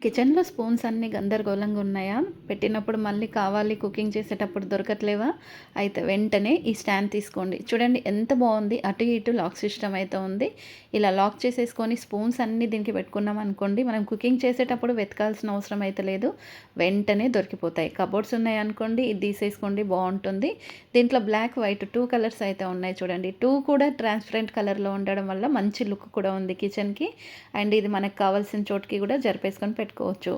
కిచెన్‌లో స్పూన్స్ అన్నీ గందరగోళంగా ఉన్నాయా? పెట్టినప్పుడు మళ్ళీ కావాలి కుకింగ్ చేసేటప్పుడు దొరకట్లేవా? అయితే వెంటనే ఈ స్టాండ్ తీసుకోండి. చూడండి ఎంత బావుంది. అటు ఇటు లాక్ సిస్టమ్ అయితే ఉంది. ఇలా లాక్ చేసేసుకొని స్పూన్స్ అన్నీ దీనికి పెట్టుకున్నాం అనుకోండి, మనం కుకింగ్ చేసేటప్పుడు వెతకాల్సిన అవసరం అయితే లేదు. వెంటనే దొరికిపోతాయి. కబోర్డ్స్ ఉన్నాయనుకోండి, ఇది తీసేసుకోండి బావుంటుంది. దీంట్లో బ్లాక్, వైట్ 2 కలర్స్ అయితే ఉన్నాయి చూడండి. 2 కూడా ట్రాన్స్‌పరెంట్ కలర్‌లో ఉండడం వల్ల మంచి లుక్ కూడా ఉంది కిచెన్‌కి. అండ్ ఇది మనకు కావాల్సిన చోటుకి కూడా జరిపేసుకొని పెట్టుకోవచ్చు.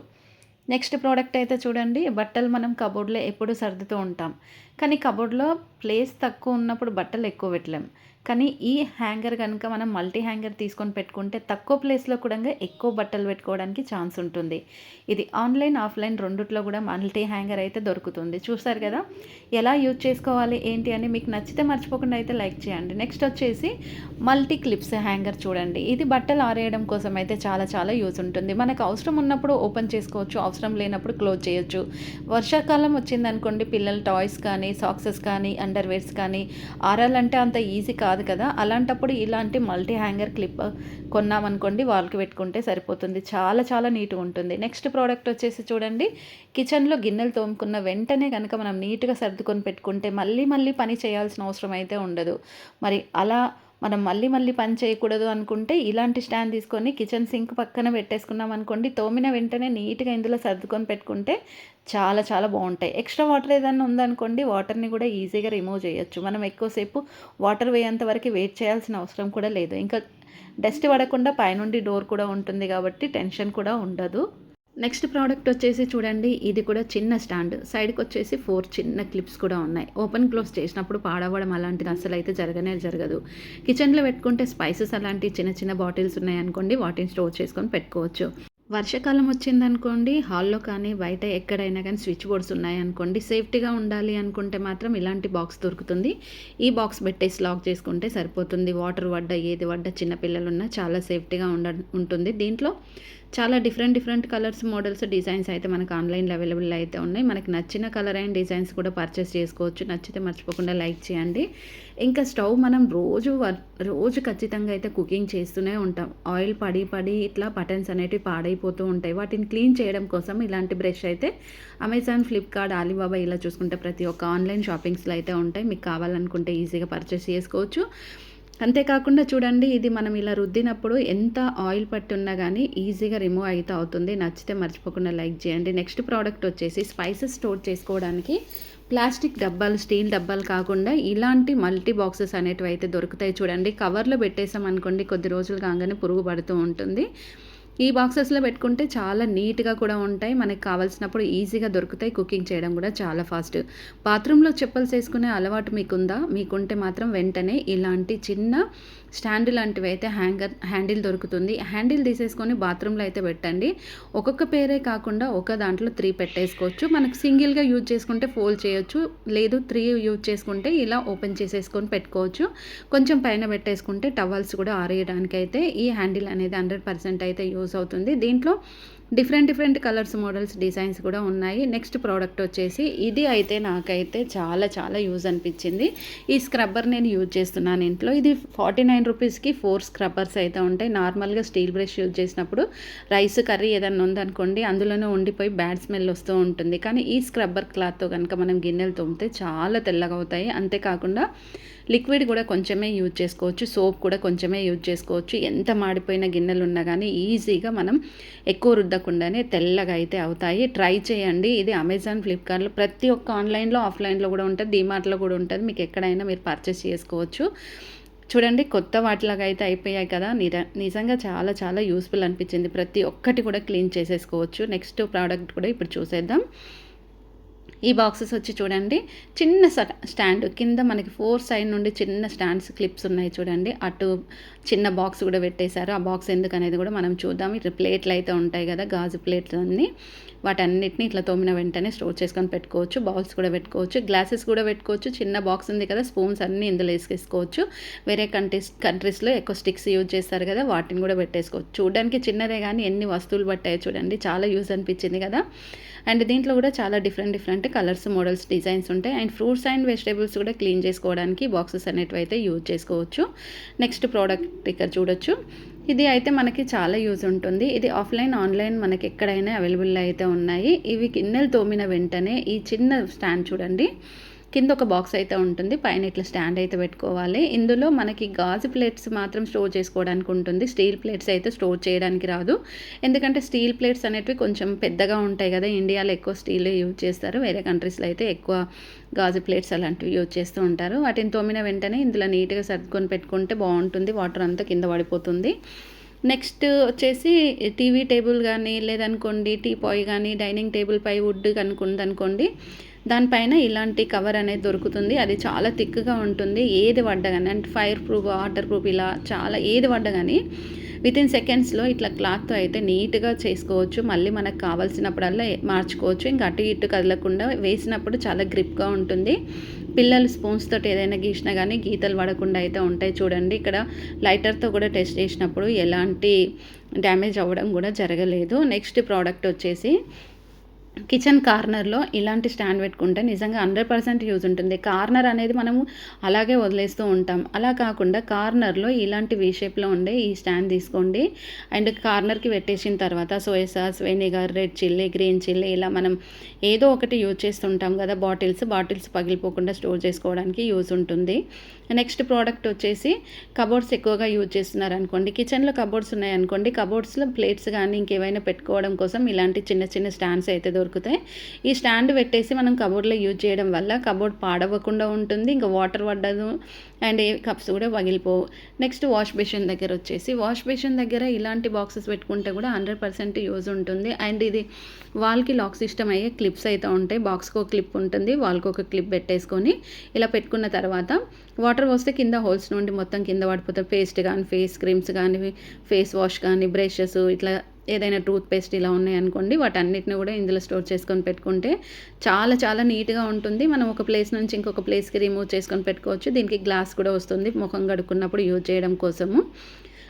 నెక్స్ట్ ప్రోడక్ట్ అయితే చూడండి, బట్టలు మనం కబోర్డ్‌లో ఎప్పుడు సర్దుతూ ఉంటాం. కానీ కబోర్డ్‌లో ప్లేస్ తక్కువ ఉన్నప్పుడు బట్టలు ఎక్కువ పెట్టలేం. కానీ ఈ హ్యాంగర్ కనుక మనం మల్టీ హ్యాంగర్ తీసుకొని పెట్టుకుంటే తక్కువ ప్లేస్‌లో కూడా ఎక్కువ బట్టలు పెట్టుకోవడానికి ఛాన్స్ ఉంటుంది. ఇది ఆన్‌లైన్, ఆఫ్‌లైన్ రెండిట్లో కూడా మల్టీ హ్యాంగర్ అయితే దొరుకుతుంది. చూసారు కదా! ఎలా యూజ్ చేసుకోవాలి ఏంటి అని మీకు నచ్చితే మర్చిపోకుండా అయితే లైక్ చేయండి. నెక్స్ట్ వచ్చేసి మల్టీ క్లిప్స్ హ్యాంగర్ చూడండి. ఇది బట్టలు ఆరేయడం కోసం అయితే చాలా చాలా యూజ్ ఉంటుంది. మనకు అవసరం ఉన్నప్పుడు ఓపెన్ చేసుకోవచ్చు, అవసరం లేనప్పుడు క్లోజ్ చేయొచ్చు. వర్షాకాలం వచ్చిందనుకోండి, పిల్లల టాయ్స్ కానీ, సాక్సెస్ కానీ, అండర్‌వేర్స్ కానీ ఆరాలంటే అంత ఈజీ కాదు కదా! అలాంటప్పుడు ఇలాంటి మల్టీ హ్యాంగర్ క్లిప్ కొన్నామనుకోండి, వాల్‌కి పెట్టుకుంటే సరిపోతుంది. చాలా చాలా నీట్‌గా ఉంటుంది. నెక్స్ట్ ప్రోడక్ట్ వచ్చేసి చూడండి, కిచెన్‌లో గిన్నెలు తోముకున్న వెంటనే గనక మనం నీట్‌గా సర్దుకొని పెట్టుకుంటే మళ్ళీ మళ్ళీ పని చేయాల్సిన అవసరం అయితే ఉండదు. మరి అలా మనం మళ్ళీ మళ్ళీ పని చేయకూడదు అనుకుంటే ఇలాంటి స్టాండ్ తీసుకొని కిచెన్ సింక్ పక్కన పెట్టేసుకున్నాం అనుకోండి, తోమిన వెంటనే నీట్‌గా ఇందులో సర్దుకొని పెట్టుకుంటే చాలా చాలా బావుంటాయి. ఎక్స్ట్రా వాటర్ ఏదన్నా ఉందనుకోండి, వాటర్‌ని కూడా ఈజీగా రిమూవ్ చేయొచ్చు. మనం ఎక్కువసేపు వాటర్ వేయేంత వరకు వెయిట్ చేయాల్సిన అవసరం కూడా లేదు. ఇంకా డస్ట్ పడకుండా పైనుండి డోర్ కూడా ఉంటుంది కాబట్టి టెన్షన్ కూడా ఉండదు. నెక్స్ట్ ప్రోడక్ట్ వచ్చేసి చూడండి, ఇది కూడా చిన్న స్టాండ్. సైడ్‌కి వచ్చేసి 4 చిన్న క్లిప్స్ కూడా ఉన్నాయి. ఓపెన్ క్లోజ్ చేసినప్పుడు పాడవ్వడం అలాంటిది అస్సలైతే జరగనే జరగదు. కిచెన్‌లో పెట్టుకుంటే స్పైసెస్ అలాంటి చిన్న చిన్న బాటిల్స్ ఉన్నాయనుకోండి, వాటిని స్టోర్ చేసుకొని పెట్టుకోవచ్చు. వర్షాకాలం వచ్చిందనుకోండి, హాల్‌లో కానీ, బయట ఎక్కడైనా కానీ స్విచ్ బోర్డ్స్ ఉన్నాయనుకోండి, సేఫ్టీగా ఉండాలి అనుకుంటే మాత్రం ఇలాంటి బాక్స్ దొరుకుతుంది. ఈ బాక్స్ పెట్టేసి లాక్ చేసుకుంటే సరిపోతుంది. వాటర్ పడ్డా, ఏది పడ్డా చిన్న పిల్లలున్నా చాలా సేఫ్టీగా ఉంటుంది. దీంట్లో చాలా డిఫరెంట్ కలర్స్, మోడల్స్, డిజైన్స్ అయితే మనకు ఆన్‌లైన్‌లో అవైలబుల్ అయితే ఉన్నాయి. మనకు నచ్చిన కలర్ అండ్ డిజైన్స్ కూడా పర్చేస్ చేసుకోవచ్చు. నచ్చితే మర్చిపోకుండా లైక్ చేయండి. ఇంకా స్టవ్ మనం రోజు ఖచ్చితంగా అయితే కుకింగ్ చేస్తూనే ఉంటాం. ఆయిల్ పడి పడి ఇట్లా బటన్స్ అనేటివి పాడైపోతూ ఉంటాయి. వాటిని క్లీన్ చేయడం కోసం ఇలాంటి బ్రష్ అయితే అమెజాన్, ఫ్లిప్‌కార్ట్, అలీబాబా ఇలా చూసుకుంటే ప్రతి ఒక్క ఆన్‌లైన్ షాపింగ్స్‌లో అయితే ఉంటాయి. మీకు కావాలనుకుంటే ఈజీగా పర్చేస్ చేసుకోవచ్చు. అంతేకాకుండా చూడండి, ఇది మనం ఇలా రుద్దినప్పుడు ఎంత ఆయిల్ పట్టున్నా కానీ ఈజీగా రిమూవ్ అయితే అవుతుంది. నచ్చితే మర్చిపోకుండా లైక్ చేయండి. నెక్స్ట్ ప్రోడక్ట్ వచ్చేసి స్పైసెస్ స్టోర్ చేసుకోవడానికి ప్లాస్టిక్ డబ్బాలు, స్టీల్ డబ్బాలు కాకుండా ఇలాంటి మల్టీ బాక్సెస్ అనేటివి అయితే దొరుకుతాయి చూడండి. కవర్లో పెట్టేసాం అనుకోండి, కొద్ది రోజులు కాగానే పురుగు పడుతూ ఉంటుంది. ఈ బాక్సెస్‌లో పెట్టుకుంటే చాలా నీట్‌గా కూడా ఉంటాయి. మనకు కావాల్సినప్పుడు ఈజీగా దొరుకుతాయి. కుకింగ్ చేయడం కూడా చాలా ఫాస్ట్. బాత్రూమ్‌లో చెప్పుల్స్ ఏసుకునే అలవాటు మీకుందా? మీకుంటే మాత్రం వెంటనే ఇలాంటి చిన్న స్టాండ్ లాంటివి అయితే హ్యాండిల్ దొరుకుతుంది. హ్యాండిల్ తీసేసుకొని బాత్రూమ్‌లో అయితే పెట్టండి. ఒక్కొక్క పేరే కాకుండా ఒక దాంట్లో 3 పెట్టేసుకోవచ్చు. మనకు సింగిల్‌గా యూజ్ చేసుకుంటే ఫోల్డ్ చేయొచ్చు. లేదు 3 యూజ్ చేసుకుంటే ఇలా ఓపెన్ చేసేసుకొని పెట్టుకోవచ్చు. కొంచెం పైన పెట్టేసుకుంటే టవల్స్ కూడా ఆరేయడానికైతే ఈ హ్యాండిల్ అనేది 100% అయితే యూజ్ అవుతుంది. దీంట్లో డిఫరెంట్ కలర్స్, మోడల్స్, డిజైన్స్ కూడా ఉన్నాయి. నెక్స్ట్ ప్రోడక్ట్ వచ్చేసి ఇది అయితే నాకైతే చాలా చాలా యూజ్ అనిపించింది. ఈ స్క్రబ్బర్ నేను యూజ్ చేస్తున్నాను ఇంట్లో. ఇది 49 రూపీస్‌కి 4 స్క్రబ్బర్స్ అయితే ఉంటాయి. నార్మల్గా స్టీల్ బ్రష్ యూజ్ చేసినప్పుడు రైస్, కర్రీ ఏదన్నా ఉందనుకోండి, అందులోనే ఉండిపోయి బ్యాడ్ స్మెల్ వస్తూ ఉంటుంది. కానీ ఈ స్క్రబ్బర్ క్లాత్తో కనుక మనం గిన్నెలు తోమితే చాలా తెల్లగా అవుతాయి. అంతేకాకుండా లిక్విడ్ కూడా కొంచెమే యూజ్ చేసుకోవచ్చు. సోప్ కూడా కొంచెమే యూజ్ చేసుకోవచ్చు. ఎంత మాడిపోయిన గిన్నెలు ఉన్నా కానీ ఈజీగా మనం ఎక్కువ రుద్దకుండానే తెల్లగా అయితే అవుతాయి. ట్రై చేయండి. ఇది అమెజాన్, ఫ్లిప్‌కార్ట్‌లో ప్రతి ఒక్క ఆన్‌లైన్‌లో, ఆఫ్‌లైన్‌లో కూడా ఉంటుంది. డీమార్ట్‌లో కూడా ఉంటుంది. మీకు ఎక్కడైనా మీరు పర్చేస్ చేసుకోవచ్చు. చూడండి, కొత్త వాటిలాగా అయితే అయిపోయాయి కదా! నిజంగా చాలా చాలా యూస్‌ఫుల్ అనిపించింది. ప్రతి ఒక్కటి కూడా క్లీన్ చేసేసుకోవచ్చు. నెక్స్ట్ ప్రోడక్ట్ కూడా ఇప్పుడు చూసేద్దాం. ఈ బాక్సెస్ వచ్చి చూడండి, చిన్న స్టాండ్ కింద మనకి 4 సైడ్ నుండి చిన్న స్టాండ్స్, క్లిప్స్ ఉన్నాయి చూడండి. అటు చిన్న బాక్స్ కూడా పెట్టేశారు. ఆ బాక్స్ ఎందుకనేది కూడా మనం చూద్దాం. ఇట్లా ప్లేట్లు అయితే ఉంటాయి కదా, గాజు ప్లేట్లు అన్నీ, వాటన్నిటిని ఇట్లా తోమిన వెంటనే స్టోర్ చేసుకొని పెట్టుకోవచ్చు. బౌల్స్ కూడా పెట్టుకోవచ్చు, గ్లాసెస్ కూడా పెట్టుకోవచ్చు. చిన్న బాక్స్ ఉంది కదా, స్పూన్స్ అన్నీ ఇందులో వేసేసుకోవచ్చు. వేరే కంట్రీస్లో ఎక్కువ స్టిక్స్ యూజ్ చేస్తారు కదా, వాటిని కూడా పెట్టేసుకోవచ్చు. చూడడానికి చిన్నదే కానీ ఎన్ని వస్తువులు పట్టాయో చూడండి. చాలా యూజ్ అనిపించింది కదా. అండ్ దీంట్లో కూడా చాలా డిఫరెంట్ కలర్స్, మోడల్స్, డిజైన్స్ ఉంటాయి. అండ్ ఫ్రూట్స్ అండ్ వెజిటేబుల్స్ కూడా క్లీన్ చేసుకోవడానికి బాక్సెస్ అనేటివి అయితే యూజ్ చేసుకోవచ్చు. నెక్స్ట్ ప్రోడక్ట్ ఇక్కడ చూడొచ్చు. ఇది అయితే మనకి చాలా యూజ్ ఉంటుంది. ఇది ఆఫ్‌లైన్, ఆన్‌లైన్ మనకి ఎక్కడైనా అవైలబుల్ అయితే ఉన్నాయి. ఇవి గిన్నెలు తోమిన వెంటనే ఈ చిన్న స్టాండ్ చూడండి. కింద ఒక బాక్స్ అయితే ఉంటుంది. పైన ఇట్లా స్టాండ్ అయితే పెట్టుకోవాలి. ఇందులో మనకి గాజు ప్లేట్స్ మాత్రం స్టోర్ చేసుకోవడానికి ఉంటుంది. స్టీల్ ప్లేట్స్ అయితే స్టోర్ చేయడానికి రాదు. ఎందుకంటే స్టీల్ ప్లేట్స్ అనేటివి కొంచెం పెద్దగా ఉంటాయి కదా! ఇండియాలో ఎక్కువ స్టీల్ యూజ్ చేస్తారు. వేరే కంట్రీస్‌లో అయితే ఎక్కువ గాజు ప్లేట్స్ అలాంటివి యూజ్ చేస్తూ ఉంటారు. వాటిని తోమిన వెంటనే ఇందులో నీట్‌గా సర్దుకొని పెట్టుకుంటే బావుంటుంది. వాటర్ అంతా కింద పడిపోతుంది. నెక్స్ట్ వచ్చేసి టీవీ టేబుల్ గానీ, లేదనుకోండి టీపాయ్ గానీ, డైనింగ్ టేబుల్ పై వుడ్ ఉందనుకోండి, దానిపైన ఇలాంటి కవర్ అనేది దొరుకుతుంది. అది చాలా థిక్‌గా ఉంటుంది. ఏది పడ్డా గానీ అంటే ఫైర్ ప్రూఫ్, వాటర్ ప్రూఫ్ ఇలా చాలా ఏది పడ్డా గానీ వితిన్ సెకండ్స్‌లో ఇట్లా క్లాత్‌తో అయితే నీట్‌గా చేసుకోవచ్చు. మళ్ళీ మనకు కావాల్సినప్పుడల్లా మార్చుకోవచ్చు. ఇంక అటు ఇటు కదలకుండా వేసినప్పుడు చాలా గ్రిప్‌గా ఉంటుంది. పిల్లలు స్పూన్స్ తోటి ఏదైనా గీసినా గానీ గీతలు పడకుండా అయితే ఉంటాయి చూడండి. ఇక్కడ లైటర్‌తో కూడా టెస్ట్ చేసినప్పుడు ఎలాంటి డ్యామేజ్ అవ్వడం కూడా జరగలేదు. నెక్స్ట్ ప్రోడక్ట్ వచ్చేసి కిచెన్ కార్నర్‌లో ఇలాంటి స్టాండ్ పెట్టుకుంటే నిజంగా 100% యూజ్ ఉంటుంది. కార్నర్ అనేది మనము అలాగే వదిలేస్తూ ఉంటాం. అలా కాకుండా కార్నర్‌లో ఇలాంటి వి షేప్‌లో ఉండే ఈ స్టాండ్ తీసుకోండి. అండ్ కార్నర్‌కి పెట్టేసిన తర్వాత soya sauce, vinegar, red chilli, green chilli ఇలా మనం ఏదో ఒకటి యూజ్ చేస్తుంటాం కదా! బాటిల్స్ పగిలిపోకుండా స్టోర్ చేసుకోవడానికి యూజ్ ఉంటుంది. నెక్స్ట్ ప్రోడక్ట్ వచ్చేసి కబోర్డ్స్ ఎక్కువగా యూజ్ చేస్తున్నారనుకోండి. కిచెన్‌లో కబోర్డ్స్ ఉన్నాయనుకోండి. కబోర్డ్స్‌లో ప్లేట్స్ గానీ ఇంకేవైనా పెట్టుకోవడం కోసం ఇలాంటి చిన్న చిన్న స్టాండ్స్ అయితే దొరుకుతాయి. ఈ స్టాండ్ పెట్టేసి మనం కబోర్డ్‌లో యూజ్ చేయడం వల్ల కబోర్డ్ పాడవ్వకుండా ఉంటుంది. ఇంకా వాటర్ పడ్డదు అండ్ ఏ కప్స్ కూడా పగిలిపోవు. నెక్స్ట్ వాష్ బేసిన్ దగ్గర వచ్చేసి వాష్ బేసిన్ దగ్గర ఇలాంటి బాక్సెస్ పెట్టుకుంటే కూడా 100% యూజ్ ఉంటుంది. అండ్ ఇది వాల్‌కి లాక్ సిస్టమ్ అయ్యే క్లిప్స్ అయితే ఉంటాయి. బాక్స్‌కి ఒక క్లిప్ ఉంటుంది. వాల్‌కి ఒక క్లిప్ పెట్టేసుకొని ఇలా పెట్టుకున్న తర్వాత వాటర్ పోస్తే కింద హోల్స్ నుండి మొత్తం కింద పడిపోతాయి. పేస్ట్ కానీ, ఫేస్ క్రీమ్స్ కానీ, ఫేస్ వాష్ కానీ, బ్రషెస్ ఇట్లా ఏదైనా టూత్ పేస్ట్ ఇలా ఉన్నాయనుకోండి వాటన్నిటిని కూడా ఇందులో స్టోర్ చేసుకొని పెట్టుకుంటే చాలా చాలా నీట్‌గా ఉంటుంది. మనం ఒక ప్లేస్ నుంచి ఇంకొక ప్లేస్‌కి రిమూవ్ చేసుకొని పెట్టుకోవచ్చు. దీనికి గ్లాస్ కూడా వస్తుంది ముఖం కడుక్కున్నప్పుడు యూజ్ చేయడం కోసము.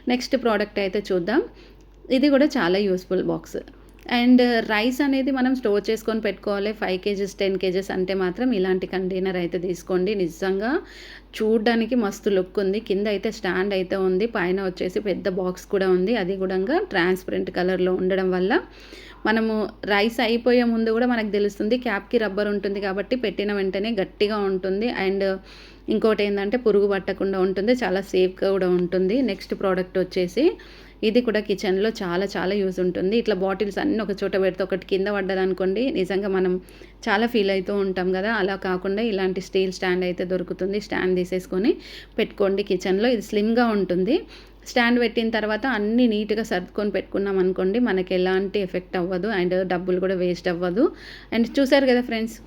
నెక్స్ట్ ప్రోడక్ట్ అయితే చూద్దాం. ఇది కూడా చాలా యూజ్‌ఫుల్ బాక్స్. అండ్ రైస్ అనేది మనం స్టోర్ చేసుకొని పెట్టుకోవాలి. 5 కేజెస్, 10 కేజెస్ అంటే మాత్రం ఇలాంటి కంటైనర్ అయితే తీసుకోండి. నిజంగా చూడ్డానికి మస్తు లుక్ ఉంది. కింద అయితే స్టాండ్ అయితే ఉంది. పైన వచ్చేసి పెద్ద బాక్స్ కూడా ఉంది. అది గూడంగా ట్రాన్స్‌పరెంట్ కలర్‌లో ఉండడం వల్ల మనము రైస్ అయిపోయే ముందు కూడా మనకు తెలుస్తుంది. క్యాప్‌కి రబ్బర్ ఉంటుంది కాబట్టి పెట్టిన వెంటనే గట్టిగా ఉంటుంది. అండ్ ఇంకోటేందంటే పురుగు పట్టకుండా ఉంటుంది. చాలా సేఫ్‌గా కూడా ఉంటుంది. నెక్స్ట్ ప్రోడక్ట్ వచ్చేసి ఇది కూడా కిచెన్‌లో చాలా చాలా యూజ్ ఉంటుంది. ఇట్లా బాటిల్స్ అన్నీ ఒక చోట పెడితే ఒకటి కింద పడ్డదనుకోండి నిజంగా మనం చాలా ఫీల్ అవుతూ ఉంటాం కదా! అలా కాకుండా ఇలాంటి స్టీల్ స్టాండ్ అయితే దొరుకుతుంది. స్టాండ్ తీసేసుకొని పెట్టుకోండి కిచెన్‌లో. ఇది స్లిమ్‌గా ఉంటుంది. స్టాండ్ పెట్టిన తర్వాత అన్నీ నీట్‌గా సర్దుకొని పెట్టుకున్నాం అనుకోండి మనకి ఎలాంటి ఎఫెక్ట్ అవ్వదు. అండ్ డబ్బులు కూడా వేస్ట్ అవ్వదు. అండ్ చూసారు కదా ఫ్రెండ్స్!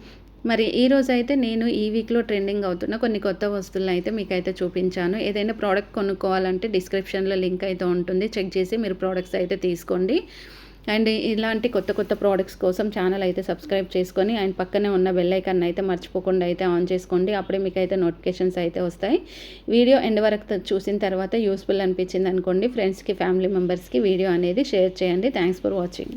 మరి ఈరోజైతే నేను ఈ వీక్‌లో ట్రెండింగ్ అవుతున్న కొన్ని కొత్త వస్తువులనైతే మీకైతే చూపించాను. ఏదైనా ప్రోడక్ట్ కొనుక్కోవాలంటే డిస్క్రిప్షన్‌లో లింక్ అయితే ఉంటుంది. చెక్ చేసి మీరు ప్రోడక్ట్స్ అయితే తీసుకోండి. అండ్ ఇలాంటి కొత్త కొత్త ప్రోడక్ట్స్ కోసం ఛానల్ అయితే సబ్స్క్రైబ్ చేసుకొని అండ్ పక్కనే ఉన్న బెల్ ఐకాన్ అయితే మర్చిపోకుండా అయితే ఆన్ చేసుకోండి. అప్పుడే మీకైతే నోటిఫికేషన్స్ అయితే వస్తాయి. వీడియో ఎండ్ వరకు చూసిన తర్వాత యూస్‌ఫుల్ అనిపించింది అనుకోండి ఫ్రెండ్స్‌కి, ఫ్యామిలీ మెంబర్స్‌కి వీడియో అనేది షేర్ చేయండి. Thanks for watching.